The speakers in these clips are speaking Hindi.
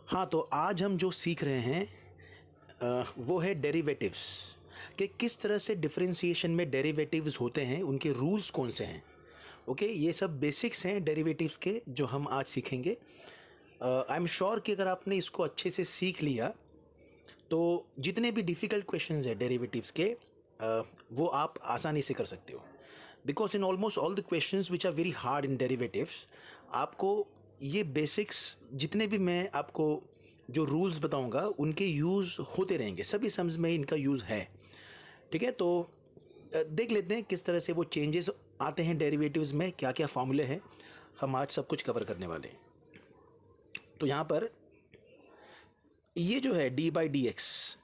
हाँ, तो आज हम जो सीख रहे हैं वो है डेरिवेटिव्स, कि किस तरह से डिफरेंशिएशन में डेरिवेटिव्स होते हैं, उनके रूल्स कौन से हैं। ओके, ये सब बेसिक्स हैं डेरिवेटिव्स के जो हम आज सीखेंगे। आई एम श्योर कि अगर आपने इसको अच्छे से सीख लिया तो जितने भी डिफ़िकल्ट क्वेश्चंस हैं डेरिवेटिव्स के वो आप आसानी से कर सकते हो, because in almost all the questions which are very hard in derivatives आपको ये बेसिक्स जितने भी मैं आपको जो रूल्स बताऊंगा उनके यूज़ होते रहेंगे, सभी सम्स में इनका यूज़ है। ठीक है, तो देख लेते हैं किस तरह से वो चेंजेस आते हैं डेरिवेटिव्स में, क्या क्या फॉर्मूले हैं। हम आज सब कुछ कवर करने वाले हैं। तो यहाँ पर ये जो है d by d x,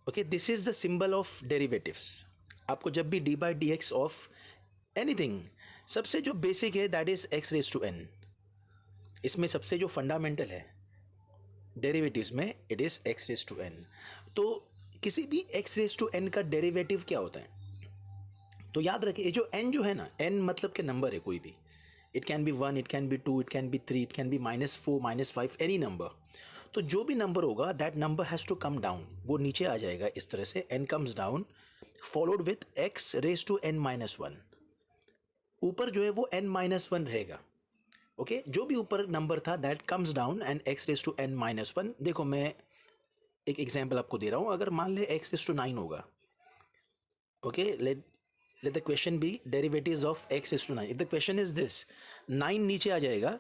okay, this is the symbol of derivatives. आपको जब भी d by d x of anything, सबसे जो बेसिक है that is x raise to n. इसमें सबसे जो फंडामेंटल है डेरिवेटिव्स में it is x raise to n. तो किसी भी एक्स रेज टू एन का डेरिवेटिव क्या होता है, तो याद रखिए ये जो एन जो है ना, एन मतलब के नंबर है कोई भी। It can be 1, it can be 2, it can be 3, it can be -4, -5, any number. तो जो भी नंबर होगा that number has to come down, वो नीचे आ जाएगा इस तरह से, n comes down followed with x raise to n -1। ऊपर जो है वो n-1 रहेगा। ओके, जो भी ऊपर नंबर था that comes down and x raise to n-1। देखो मैं एक एग्जांपल आपको दे रहा हूँ। अगर मान ले एक्स रेज टू 9 होगा, okay, let the question be derivatives of x raised to 9. If the question is this, 9 नीचे आ जाएगा,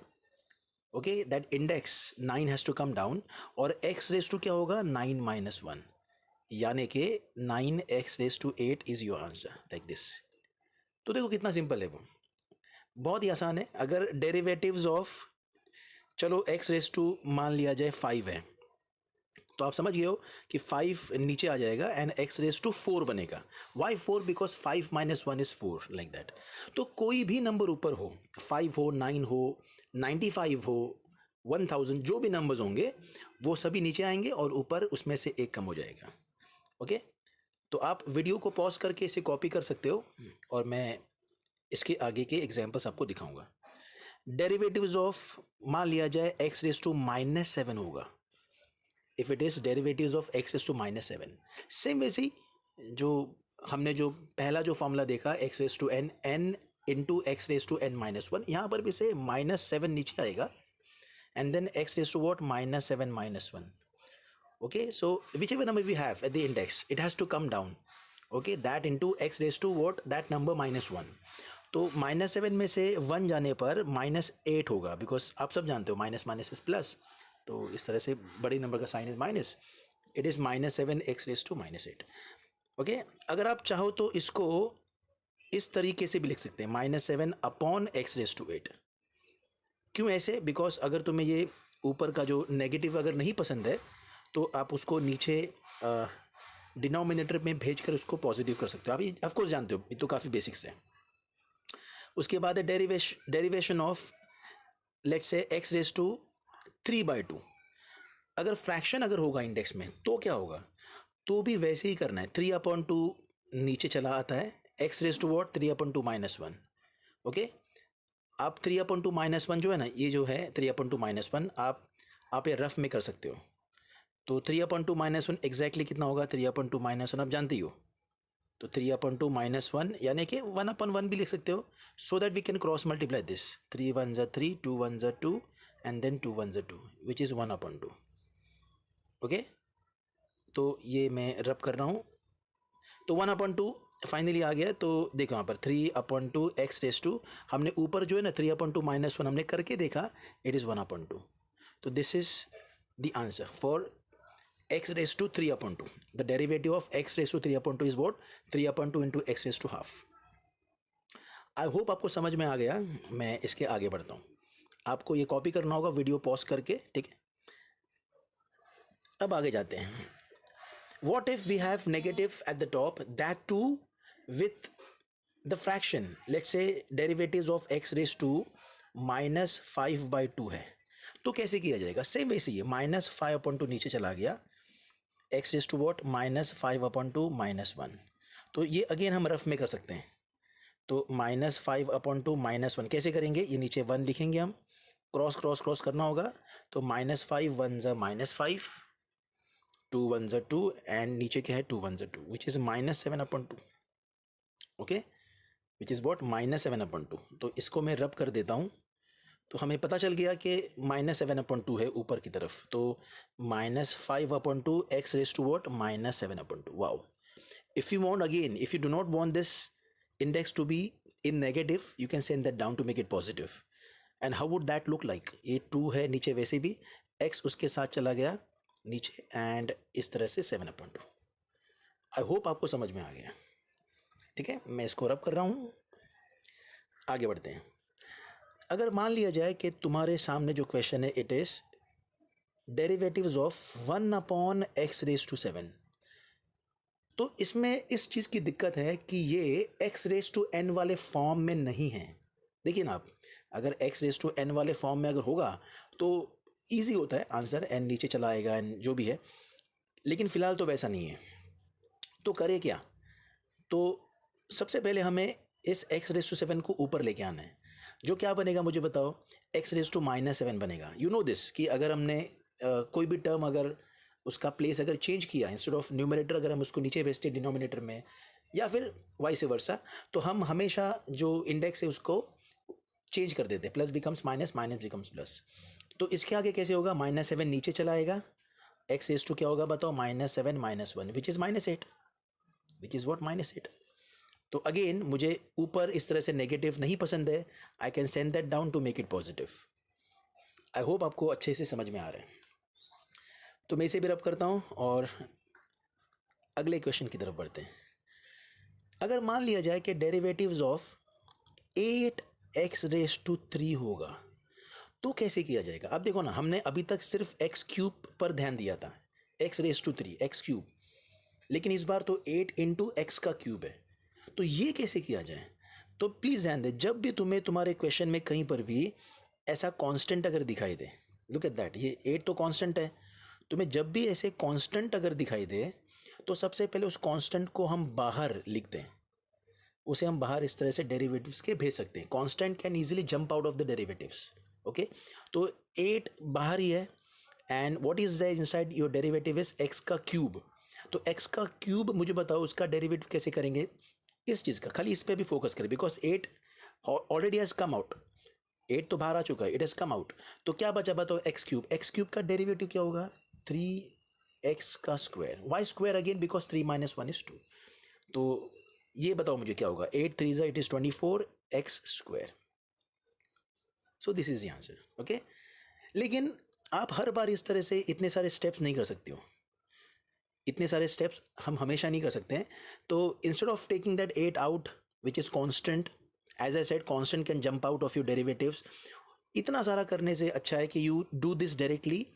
okay, that index 9 has to come down, और x रेज टू क्या होगा 9-1, यानी कि 9x raise to 8 is your answer, like this. तो देखो कितना सिंपल है वो, बहुत ही आसान है। अगर डेरिवेटिव्स ऑफ, चलो x रेज टू मान लिया जाए 5 है, तो आप समझ गए हो कि 5 नीचे आ जाएगा एंड x रेज टू 4 बनेगा। Why 4? Because 5 -1 is 4, like that. तो कोई भी नंबर ऊपर हो, 5 हो, 9 हो, 95 हो, 1000, जो भी नंबर्स होंगे वो सभी नीचे आएंगे और ऊपर उसमें से एक कम हो जाएगा। ओके, तो आप वीडियो को पॉज करके इसे कॉपी कर सकते हो और मैं इसके आगे के एग्जाम्पल्स आपको दिखाऊंगा। डेरिवेटिव्स ऑफ, मान लिया जाए x रेज टू -7 होगा, if it is derivatives of x raise to -7। Same वैसे ही जो हमने जो पहला जो फॉर्मूला देखा x raise to n, n into x raise to n-1, यहाँ पर भी से -7 नीचे आएगा and then x raise to what -7-1। Okay, so whichever number we have at the index it has to come down, okay, that into x raise to what that number -1। तो -7 में से 1 जाने पर -8 होगा, बिकॉज आप सब जानते हो माइनस माइनस इज प्लस, तो इस तरह से बड़ी नंबर का sign is minus, it is -7 x raise to -8। Okay, अगर आप चाहो तो इसको इस तरीके से भी लिख सकते हैं, -7 अपॉन एक्स रेज टू 8। क्यों ऐसे? बिकॉज अगर तुम्हें ये ऊपर का जो नेगेटिव अगर नहीं पसंद है तो आप उसको नीचे डिनोमिनेटर में भेज कर उसको पॉजिटिव कर सकते हो। आप ये ऑफकोर्स जानते हो, ये तो काफ़ी बेसिक्स है। उसके बाद है derivation of, let's say x raise to 3/2। अगर फ्रैक्शन अगर होगा इंडेक्स में तो क्या होगा, तो भी वैसे ही करना है। 3/2 नीचे चला आता है, x raise to what 3/2 -1। Okay, आप 3/2 -1 जो है ना, ये जो है 3/2 -1, आप ये रफ में कर सकते हो। तो 3/2 -1 एग्जैक्टली कितना होगा, 3/2 -1 आप जानते ही हो। तो 3/2 -1 यानी कि 1/1 भी लिख सकते हो, so that we can cross multiply this. 3 1 3, 2 1 2 and then 2 1 2, which is 1/2। Okay, तो ये मैं रब कर रहा हूँ, तो 1/2 फाइनली आ गया। तो देखो यहाँ पर 3/2 एक्स रेज टू, हमने ऊपर जो है ना 3/2 -1 हमने करके देखा, इट इज़ 1/2। तो this is the answer for x raise to 3/2। The derivative of x raise to 3/2 is what 3/2 into x raise to half. I hope आपको समझ में आ गया। मैं इसके आगे बढ़ता हूँ, आपको ये कॉपी करना होगा वीडियो पॉज करके, ठीक है। अब आगे जाते हैं। What if we have negative at the top, that too with the fraction, let's say derivatives of x raised to -5/2 है, तो कैसे किया जाएगा? सेम वैसे ही है, -5/2 नीचे चला गया, x रेज टू वॉट -5/2 -1। तो ये अगेन हम रफ में कर सकते हैं। तो -5/2 -1 कैसे करेंगे, ये नीचे 1 लिखेंगे हम, क्रॉस क्रॉस क्रॉस करना होगा, तो -5 1 ज़ा -5, 2 1 ज़ा 2, एंड नीचे क्या है 2 1 ज़ा 2, which is -7/2. Okay, which is what -7/2. तो इसको मैं रब कर देता हूँ, तो हमें पता चल गया कि -7/2 है ऊपर की तरफ. तो -5/2 x raised to what -7/2. Wow. If you want, again, if you do not want this index to be in negative, you can send that down to make it positive. And how would that look like? ये 2 है नीचे, वैसे भी x उसके साथ चला गया नीचे, एंड इस तरह से 7/2. आई होप आपको समझ में आ गया. ठीक है, मैं इसको रब कर रहा हूँ. आगे बढ़ते हैं. अगर मान लिया जाए कि तुम्हारे सामने जो क्वेश्चन है, it is derivatives of 1/x raised to 7. तो इसमें इस चीज़ की दिक्कत है कि ये x raised to n वाले फॉर्म में नहीं है. देखिए ना, आप अगर x raised to n वाले फॉर्म में अगर होगा तो ईजी होता है आंसर, n नीचे चला आएगा, n जो भी है. लेकिन फ़िलहाल तो वैसा नहीं है. तो करे क्या? तो सबसे पहले हमें इस x raised to 7 को ऊपर लेके आना है. जो क्या बनेगा मुझे बताओ? x raised to -7 बनेगा. यू नो दिस कि अगर हमने कोई भी टर्म अगर उसका प्लेस अगर चेंज किया, इंस्टेड ऑफ न्यूमरेटर अगर हम उसको नीचे भेजते डिनोमिनेटर में, या फिर वाइस वर्सा, तो हम हमेशा जो इंडेक्स है उसको चेंज कर देते हैं. Plus becomes minus, minus becomes plus. तो इसके आगे कैसे होगा? -7 नीचे चला आएगा, x raised to क्या होगा बताओ? -7 -1, which is -8, which is what -8. तो अगेन मुझे ऊपर इस तरह से नेगेटिव नहीं पसंद है. I can send that down to make it positive. I hope आपको अच्छे से समझ में आ रहा है. तो मैं इसे भी रब करता हूँ और अगले क्वेश्चन की तरफ बढ़ते हैं. अगर मान लिया जाए कि derivatives of 8x raised to 3 होगा, तो कैसे किया जाएगा? अब देखो ना, हमने अभी तक सिर्फ x³ पर ध्यान दिया था, x raised to 3 x³, लेकिन इस बार तो 8 into x का क्यूब है. तो ये कैसे किया जाए? तो प्लीज़ ध्यान दें, जब भी तुम्हें तुम्हारे क्वेश्चन में कहीं पर भी ऐसा कांस्टेंट अगर दिखाई दे, लुक एट दैट, ये 8 तो कांस्टेंट है. तुम्हें जब भी ऐसे कांस्टेंट अगर दिखाई दे, तो सबसे पहले उस कांस्टेंट को हम बाहर लिखते हैं. उसे हम बाहर इस तरह से डेरिवेटिव्स के भेज सकते हैं. Constant can easily jump out of the derivatives. Okay, तो 8 बाहर ही है, and what is there inside your derivative is x का क्यूब. तो x का क्यूब मुझे बताओ उसका डेरिवेटिव कैसे करेंगे? इस चीज़ का खाली इस पर भी फोकस करें, because 8 already has come out. 8 तो बाहर आ चुका है, इट हैज़ कम आउट. तो क्या बचा बताओ? x³ का डेरिवेटिव क्या होगा? 3x का square. Why square again? Because 3 - 1 is 2. तो ये बताओ मुझे क्या होगा? 8 3 it is 24x square. So this is the answer. Okay, लेकिन आप हर बार इस तरह से इतने सारे स्टेप्स नहीं कर सकते हो. इतने सारे स्टेप्स हम हमेशा नहीं कर सकते हैं. तो instead of taking that 8 out which is constant, as I said constant can jump out of your derivatives. इतना सारा करने से अच्छा है कि यू डू दिस डायरेक्टली,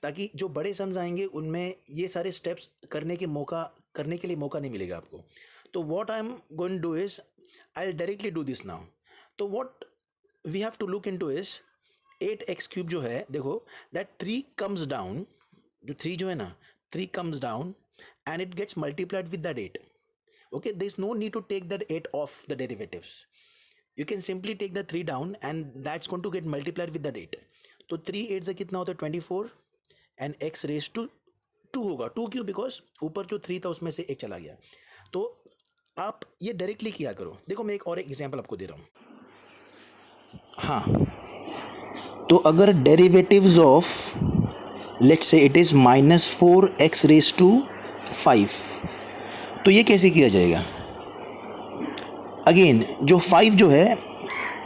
ताकि जो बड़े सम्स आएंगे उनमें ये सारे स्टेप्स करने के लिए मौका नहीं मिलेगा आपको. तो what I am going to do is I will directly do this now. तो what we have to look into is 8x³ जो है, देखो दैट 3 कम्स डाउन, जो 3 जो है ना, 3 comes down and it gets multiplied with that 8. Okay, there is no need to take that 8 off the derivatives. You can simply take the 3 down and that's going to get multiplied with that 8. तो 3 8 से कितना होता है? 24, and x raised to 2 होगा. 2 क्यों? बिकॉज ऊपर जो 3 था उसमें से 1 चला गया. तो आप ये डायरेक्टली किया करो. देखो मैं एक और एग्जाम्पल आपको दे रहा हूँ. हाँ, तो अगर डेरिवेटिव्स ऑफ लेट्स से it is -4x raised to 5, तो ये कैसे किया जाएगा? अगेन जो 5 जो है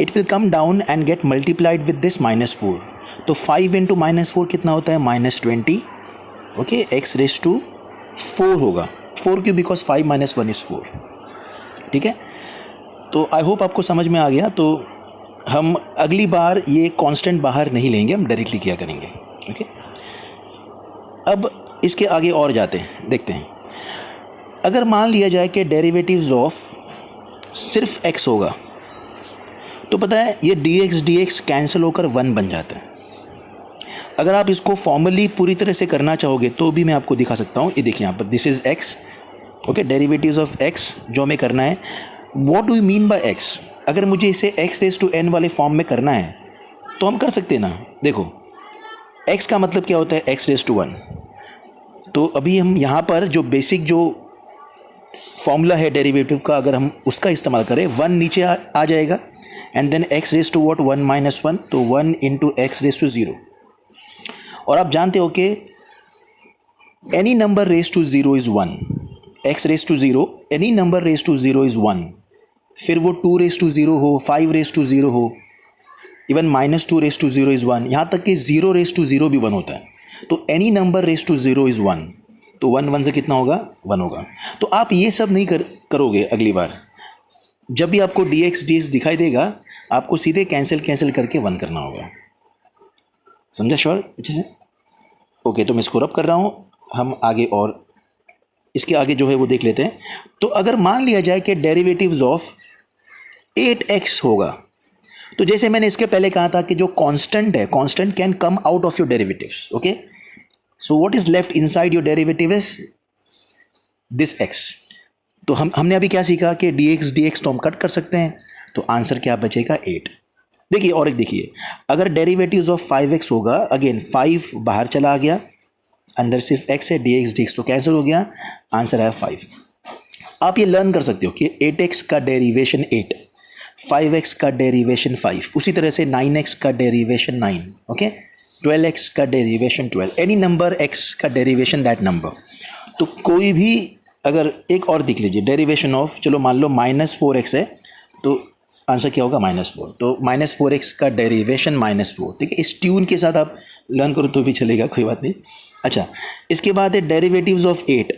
it will come down and get multiplied with this -4. तो 5 into -4 कितना होता है? -20. ओके, x raised to 4 होगा. 4 क्यों? Because 5 - 1 is 4. ठीक है, तो आई होप आपको समझ में आ गया. तो हम अगली बार ये कांस्टेंट बाहर नहीं लेंगे, हम डायरेक्टली किया करेंगे. ओके, अब इसके आगे और जाते हैं, देखते हैं. अगर मान लिया जाए कि डेरिवेटिव्स ऑफ सिर्फ x होगा, तो पता है ये dx कैंसिल होकर 1 बन जाता है. अगर आप इसको फॉर्मली पूरी तरह से करना चाहोगे तो भी मैं आपको दिखा सकता हूँ. ये देखिए यहाँ पर, this is x. Okay, derivatives of x जो हमें करना है. What do you mean by x? अगर मुझे इसे x raised to n वाले फॉर्म में करना है तो हम कर सकते हैं ना, देखो x का मतलब क्या होता है, x रेज टू 1। तो अभी हम यहाँ पर जो बेसिक जो फॉर्मूला है डेरिवेटिव का, अगर हम उसका इस्तेमाल करें, 1 नीचे आ जाएगा and then x raise to what, 1 minus 1, तो 1 इंटू एक्स रेज टू 0। और आप जानते हो कि any number raise to 0 is 1, x raise to 0, any number raise to 0 is 1, फिर वो 2 रेज टू 0 हो, 5 रेज टू 0 हो, even minus 2 raise to 0 is 1, यहाँ तक कि 0 रेज टू 0 भी 1 होता है। तो any number raise to 0 is 1, तो 1 1 से कितना होगा, 1 होगा। तो आप ये सब नहीं करोगे अगली बार, जब भी आपको dx dx दिखाई देगा, आपको सीधे कैंसिल करके 1 करना होगा। समझा श्योर अच्छे से? ओके, तो मैं इसको रब कर रहा हूँ, हम आगे और इसके आगे जो है वो देख लेते हैं। तो अगर मान लिया जाए कि डेरिवेटिव्स ऑफ 8x होगा, तो जैसे मैंने इसके पहले कहा था कि जो कांस्टेंट है, constant can come out of your derivatives. Okay, so what is left inside your derivative is this x। तो हमने अभी क्या सीखा कि dx dx तो हम कट कर सकते हैं, तो आंसर क्या बचेगा, 8। देखिए और एक देखिए, अगर डेरिवेटिव्स ऑफ 5x होगा, अगेन 5 बाहर चला गया, अंदर सिर्फ x है, dx dx तो कैंसिल हो गया, आंसर है 5। आप ये लर्न कर सकते हो कि 8x का डेरिवेशन 8, 5x का डेरिवेशन 5, उसी तरह से 9x का डेरिवेशन 9, ओके, 12x का डेरिवेशन 12, एनी नंबर x का डेरिवेशन दैट नंबर। तो कोई भी, अगर एक और देख लीजिए, डेरिवेशन ऑफ, चलो मान लो -4x है, तो आंसर क्या होगा, -4। तो -4x का डेरिवेशन -4, ठीक है। इस ट्यून के साथ आप लर्न करो तो भी चलेगा, कोई बात नहीं। अच्छा, इसके बाद है डेरिवेटिव्स ऑफ 8।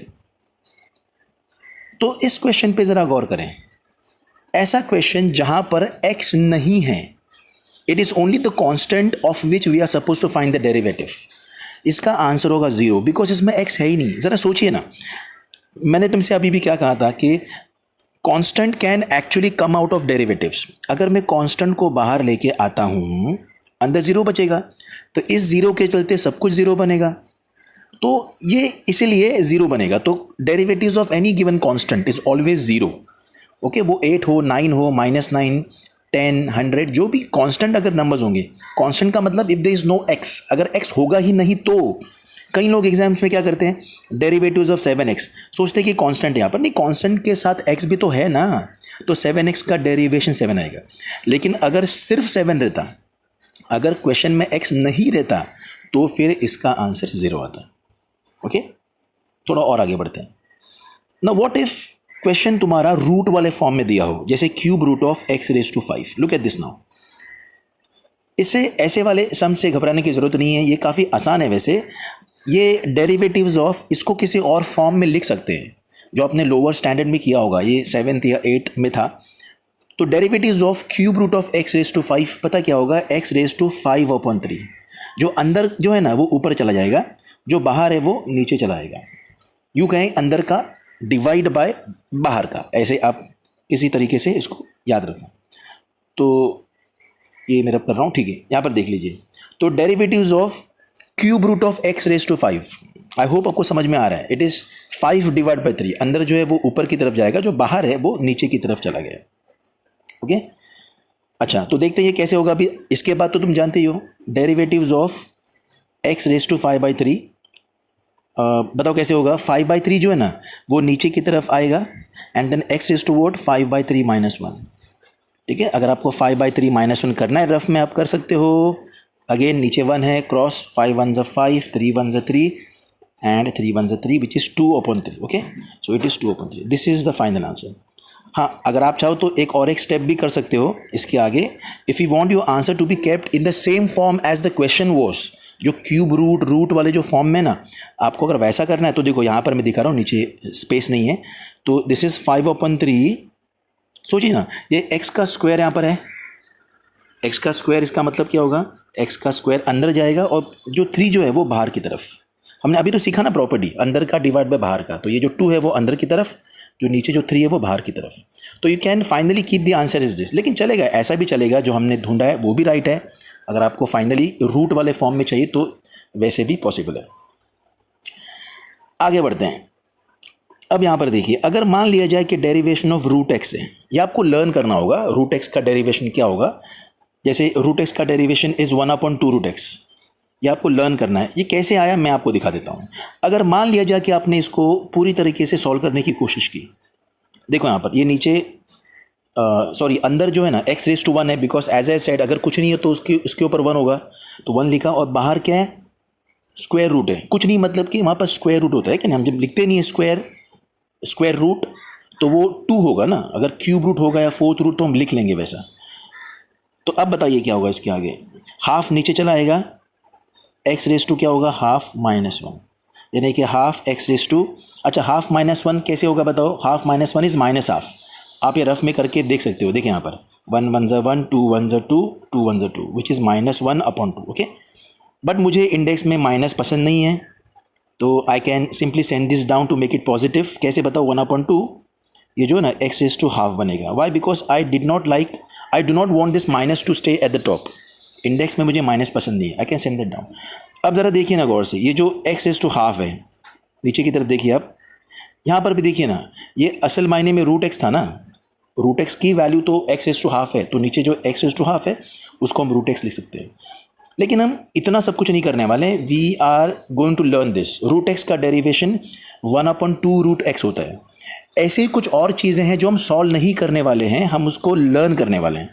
तो इस क्वेश्चन पे ज़रा गौर करें, ऐसा क्वेश्चन जहां पर x नहीं है, it is only the constant of which we are suppose to find the derivative, इसका आंसर होगा 0, बिकॉज इसमें x है ही नहीं। ज़रा सोचिए ना, मैंने तुमसे अभी भी क्या कहा था कि constant can actually come out of derivatives. अगर मैं कांस्टेंट को बाहर लेके आता हूँ, अंदर 0 बचेगा, तो इस 0 के चलते सब कुछ 0 बनेगा, तो ये इसीलिए 0 बनेगा। तो derivatives of any given constant is always 0। Okay, वो 8 हो, 9 हो, -9, 10, 100, जो भी कांस्टेंट अगर नंबर्स होंगे, कांस्टेंट का मतलब if there is no x, अगर x होगा ही नहीं तो कई लोग एग्जाम्स में क्या करते हैं, डेरिवेटिव्स ऑफ 7x सोचते हैं कि कांस्टेंट यहाँ पर नहीं, कांस्टेंट के साथ x भी तो है ना, तो 7x का डेरिवेशन 7 आएगा। लेकिन अगर सिर्फ 7 रहता, अगर क्वेश्चन में x नहीं रहता, तो फिर इसका आंसर 0 आता। ओके, थोड़ा और आगे बढ़ते हैं ना। व्हाट इफ क्वेश्चन तुम्हारा रूट वाले फॉर्म में दिया हो, जैसे cube root of x raise to 5। Look at this now, इससे ऐसे वाले सम से घबराने की जरूरत नहीं है, ये काफ़ी आसान है। वैसे ये डेरिवेटिव्स ऑफ, इसको किसी और फॉर्म में लिख सकते हैं जो आपने लोअर स्टैंडर्ड में किया होगा, ये 7th या 8th में था। तो derivatives of cube root of x raise to 5 पता क्या होगा, x रेज टू 5/3। जो अंदर जो है ना वो ऊपर चला जाएगा, जो बाहर है वो नीचे चला आएगा। यूँ कहें अंदर का डिवाइड बाय बाहर का, ऐसे आप किसी तरीके से इसको याद रखना। तो ये मैं रब कर रहा हूँ, ठीक है। यहाँ पर देख लीजिए, तो derivatives of cube root of x raise to 5, I hope आपको समझ में आ रहा है। इट इज़ 5/3, अंदर जो है वो ऊपर की तरफ जाएगा, जो बाहर है वो नीचे की तरफ चला गया। ओके, अच्छा, तो देखते हैं ये कैसे होगा। अभी इसके बाद तो तुम जानते ही हो, derivatives of x raise to 5/3, बताओ कैसे होगा। 5/3 जो है ना वो नीचे की तरफ आएगा, and then x raise to वोट 5/3 - 1, ठीक है। अगर आपको 5/3 - 1 करना है, रफ में आप कर सकते हो। अगेन नीचे 1 है, क्रॉस 5 1 ज़ा 5, 3 1 ज़ा 3 एंड 3 1 ज़ा 3, which is 2/3। Okay, so it is 2/3। This is the final answer. हाँ, अगर आप चाहो तो एक और एक स्टेप भी कर सकते हो इसके आगे। If you want your answer to be kept in the same form as the question was, जो क्यूब रूट वाले जो फॉर्म में ना, आपको अगर वैसा करना है तो देखो यहाँ पर मैं दिखा रहा हूँ, नीचे स्पेस नहीं है, तो दिस इज़ 5/3। सोचिए ना, ये x का स्क्वायर यहाँ पर है, x का स्क्वायर, इसका मतलब क्या होगा, x का स्क्वायर अंदर जाएगा और जो 3 जो है वो बाहर की तरफ। हमने अभी तो सीखा ना प्रॉपर्टी, अंदर का डिवाइड बाय बाहर का, तो ये जो 2 है वो अंदर की तरफ, जो नीचे जो 3 है वो बाहर की तरफ। तो you can finally keep the answer is this. लेकिन चलेगा, ऐसा भी चलेगा, जो हमने ढूंढा है वो भी राइट है। अगर आपको फाइनली रूट वाले फॉर्म में चाहिए तो वैसे भी पॉसिबल है। आगे बढ़ते हैं। अब यहाँ पर देखिए, अगर मान लिया जाए कि डेरिवेशन ऑफ रूट एक्स है, ये आपको लर्न करना होगा, रूट एक्स का डेरिवेशन क्या होगा। जैसे रूट एक्स का डेरिवेशन इज़ 1/2 रूट एक्स, ये आपको लर्न करना है। ये कैसे आया मैं आपको दिखा देता हूँ। अगर मान लिया जाए कि आपने इसको पूरी तरीके से सॉल्व करने की कोशिश की, देखो यहाँ पर ये नीचे सॉरी अंदर जो है ना x⁻1 है, बिकॉज एज ए सेड अगर कुछ नहीं है तो उसके ऊपर 1 होगा, तो 1 लिखा, और बाहर क्या है, स्क्वायर रूट है। कुछ नहीं मतलब कि वहाँ पर स्क्वायर रूट होता है कि नहीं, हम जब लिखते नहीं है स्क्वायर रूट तो वो 2 होगा ना, अगर क्यूब रूट होगा या फोर्थ रूट तो हम लिख लेंगे वैसा। तो अब बताइए क्या होगा इसके आगे, हाफ नीचे चला आएगा, x⁻² क्या होगा, हाफ -1, यानी कि हाफ x⁻, अच्छा हाफ -1 कैसे होगा बताओ, हाफ -1 इज़ माइनस हाफ। आप ये रफ में करके देख सकते हो, देखिए यहाँ पर 1 1 ज़ा 1, 2 1 ज़ा 2, 2 1 ज़ा 2, विच इज़ -1/2, ओके। बट मुझे इंडेक्स में माइनस पसंद नहीं है, तो I can simply send this down to make it positive. कैसे बताओ, 1/2 ये जो है ना x⁻½ बनेगा। Why, because I do not want this minus to stay at the top. Index में मुझे माइनस पसंद नहीं है, I can send that down. अब ज़रा देखिए ना गौर से, ये जो x⁻½ है, नीचे की तरफ देखिए आप, यहाँ पर भी देखिए ना, ये असल मायने में रूट एक्स था ना, रूट एक्स की वैल्यू तो x⁻½ है, तो नीचे जो x⁻½ है उसको हम रूट एक्स लिख सकते हैं। लेकिन हम इतना सब कुछ नहीं करने वाले, we are going to learn this. Root x का डेरिवेशन 1/2 रूट एक्स होता है। ऐसे कुछ और चीज़ें हैं जो हम सॉल्व नहीं करने वाले हैं, हम उसको लर्न करने वाले हैं।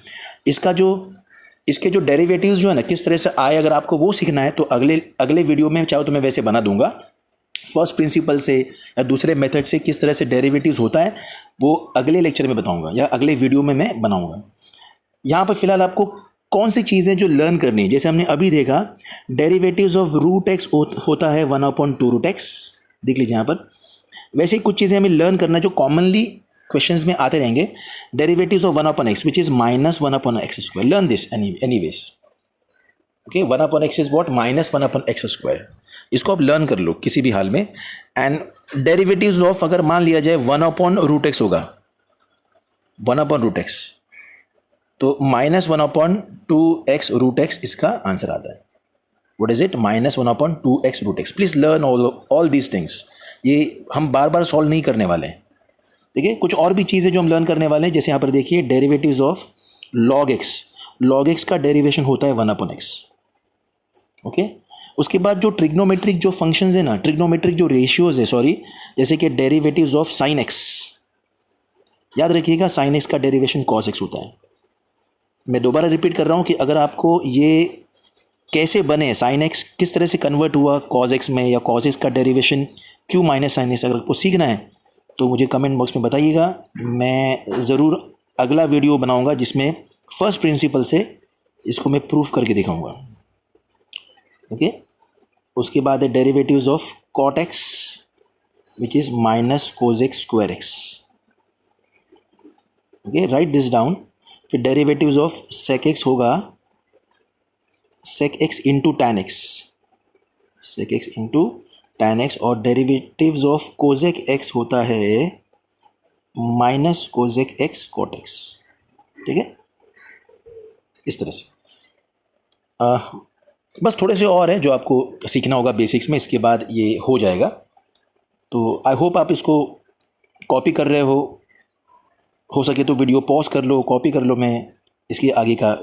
इसके जो डेरिवेटिव्स जो है ना किस तरह से आए, अगर आपको वो सीखना है तो अगले वीडियो में चाहो तो मैं वैसे बना दूंगा, फर्स्ट प्रिंसिपल से या दूसरे मेथड से किस तरह से डेरिवेटिव्स होता है वो अगले लेक्चर में बताऊंगा या अगले वीडियो में मैं बनाऊंगा। यहाँ पर फिलहाल आपको कौन सी चीज़ें जो लर्न करनी है, जैसे हमने अभी देखा डेरिवेटिव्स ऑफ रूट एक्स होता है 1/2 रूट एक्स, देख लीजिए यहाँ पर। वैसे ही कुछ चीज़ें हमें लर्न करना है जो कॉमनली क्वेश्चंस में आते रहेंगे, derivatives of 1/x which is -1/x²। Learn this anyways, okay. 1/x is what, -1/x²। इसको आप लर्न कर लो किसी भी हाल में। एंड डेरिवेटिव्स ऑफ, अगर मान लिया जाए 1/√x होगा, 1/√x, तो -1/2x रूट एक्स इसका आंसर आता है। What is it, -1/2x root x. Please learn all these things. ये हम बार बार सॉल्व नहीं करने वाले हैं, ठीक है। कुछ और भी चीज़ें जो हम लर्न करने वाले हैं, जैसे यहाँ पर देखिए डेरिवेटिव्स ऑफ log x का डेरिवेशन होता है 1/x, ओके। उसके बाद जो ट्रिग्नोमेट्रिक जो फंक्शंस है ना, ट्रिग्नोमेट्रिक जो रेशियोज है, सॉरी, जैसे कि डेरिवेटिव्स ऑफ sin x, याद रखिएगा sin x का डेरिवेशन cos x होता है। मैं दोबारा रिपीट कर रहा हूँ कि अगर आपको ये कैसे बने, sin x किस तरह से कन्वर्ट हुआ cos x में, या cos x का derivation q minus sin x, अगर आपको सीखना है तो मुझे कमेंट बॉक्स में बताइएगा। मैं ज़रूर अगला वीडियो बनाऊंगा जिसमें फर्स्ट प्रिंसिपल से इसको मैं प्रूफ करके दिखाऊंगा, ओके। उसके बाद है derivatives of cot x which is -cos x²x, okay, right this down. फिर डेरिवेटिव्स ऑफ sec x होगा sec x into tan x, sec x into tan x, और डेरिवेटिव्स ऑफ cosec x होता है -cosec x cot x, ठीक है। इस तरह से बस थोड़े से और हैं जो आपको सीखना होगा बेसिक्स में, इसके बाद ये हो जाएगा। तो आई होप आप इसको कॉपी कर रहे हो सके तो वीडियो पॉज कर लो, कॉपी कर लो। मैं इसके आगे का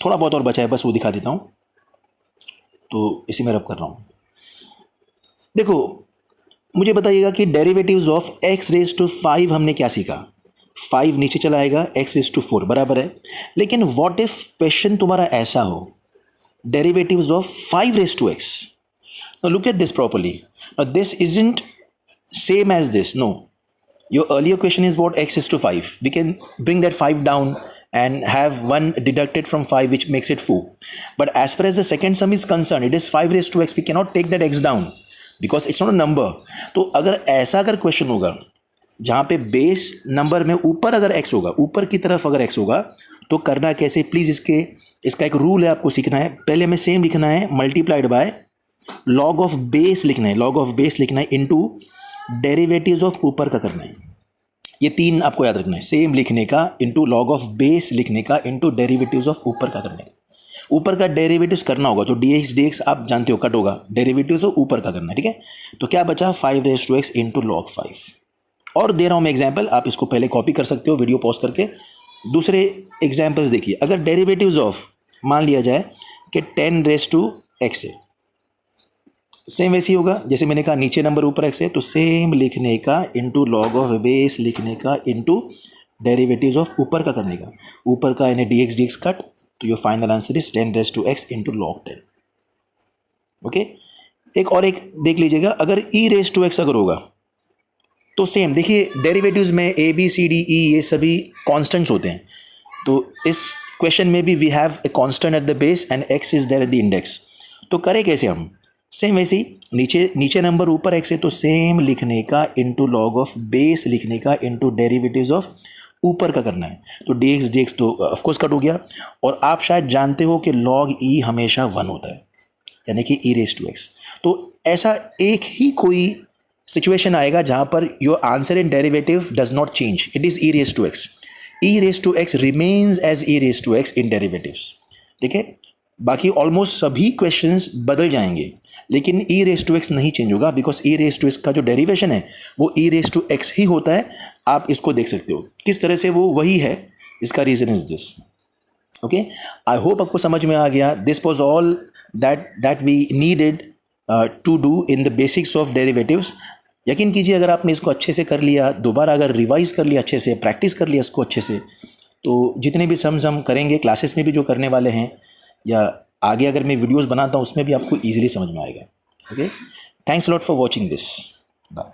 थोड़ा बहुत और बचा है, बस वो दिखा देता हूँ, तो इसी में रब कर रहा हूँ। देखो, मुझे बताइएगा कि डेरिवेटिव्स ऑफ x⁵ हमने क्या सीखा, 5 नीचे चला आएगा, x⁴ बराबर है। लेकिन व्हाट इफ क्वेश्चन तुम्हारा ऐसा हो, derivatives of 5⁻x। Now look at this properly. Now this isn't same as this. No. Your earlier question is what, x⁵. We can bring that 5 down and have 1 deducted from 5, which makes it 4. But as far as the second sum is concerned, it is 5⁻x. We cannot take that x down because it's not a number. तो अगर ऐसा क्वेश्चन होगा जहाँ पे बेस नंबर में ऊपर अगर x होगा, ऊपर की तरफ अगर x होगा, तो करना कैसे, प्लीज़ इसका एक रूल है, आपको सीखना है। पहले हमें सेम लिखना है, multiplied by log of base लिखना है, लॉग ऑफ बेस लिखना है, इनटू डेरिवेटिव्स ऑफ ऊपर का करना है। ये 3 आपको याद रखना है, सेम लिखने का, इनटू लॉग ऑफ बेस लिखने का, इनटू डेरिवेटिव्स ऑफ ऊपर का करने का। ऊपर का डेरिवेटिव्स करना होगा तो dx आप जानते हो कट होगा, डेरिवेटिव्स ऑफ ऊपर का करना है, ठीक है। तो क्या बचा, 5⁻x इंटू log 5। और दे रहा हूँ मैं एग्जाम्पल, आप इसको पहले कॉपी कर सकते हो वीडियो पॉज करके। दूसरे एग्जाम्पल्स देखिए, अगर डेरिवेटिव्स ऑफ मान लिया जाए कि 10⁻x है, सेम वैसे ही होगा जैसे मैंने कहा नीचे नंबर ऊपर x है, तो सेम लिखने का इंटू लॉग ऑफ बेस लिखने का इंटू डेरिवेटिव्स ऑफ ऊपर का करने का, ऊपर का यानी dx dx कट, तो your final answer is 10⁻x into log 10। Okay, एक देख लीजिएगा, अगर e⁻x अगर होगा तो सेम देखिए डेरिवेटिव्स में a b c d e ये सभी कॉन्स्टेंट्स होते हैं, तो इस क्वेश्चन में भी we have a constant at the base and x is there at the index. तो करें कैसे हम, सेम वैसे ही नीचे नंबर ऊपर x है तो सेम लिखने का इंटू लॉग ऑफ बेस लिखने का इंटू डेरिवेटिव्स ऑफ ऊपर का करना है, तो dx dx तो ऑफकोर्स कट हो गया। और आप शायद जानते हो कि log e हमेशा 1 होता है, यानी कि e⁻x। तो ऐसा एक ही कोई सिचुएशन आएगा जहां पर your answer in derivative does not change, it is e⁻x। e⁻x remains as e⁻x in derivatives. ठीक है, बाकी ऑलमोस्ट सभी क्वेश्चंस बदल जाएंगे, लेकिन e⁻x नहीं चेंज होगा, बिकॉज e⁻x का जो डेरिवेशन है वो e⁻x ही होता है। आप इसको देख सकते हो किस तरह से वो वही है, इसका reason is this. Okay, I hope आपको समझ में आ गया। This was all that we needed to do in the basics of derivatives. यकीन कीजिए अगर आपने इसको अच्छे से कर लिया, दोबारा अगर रिवाइज कर लिया अच्छे से, प्रैक्टिस कर लिया इसको अच्छे से, तो जितने भी सम्स हम करेंगे क्लासेस में भी जो करने वाले हैं या आगे अगर मैं वीडियोस बनाता हूँ उसमें भी आपको ईजिली समझ में आएगा। Okay, thanks lot for watching this, bye.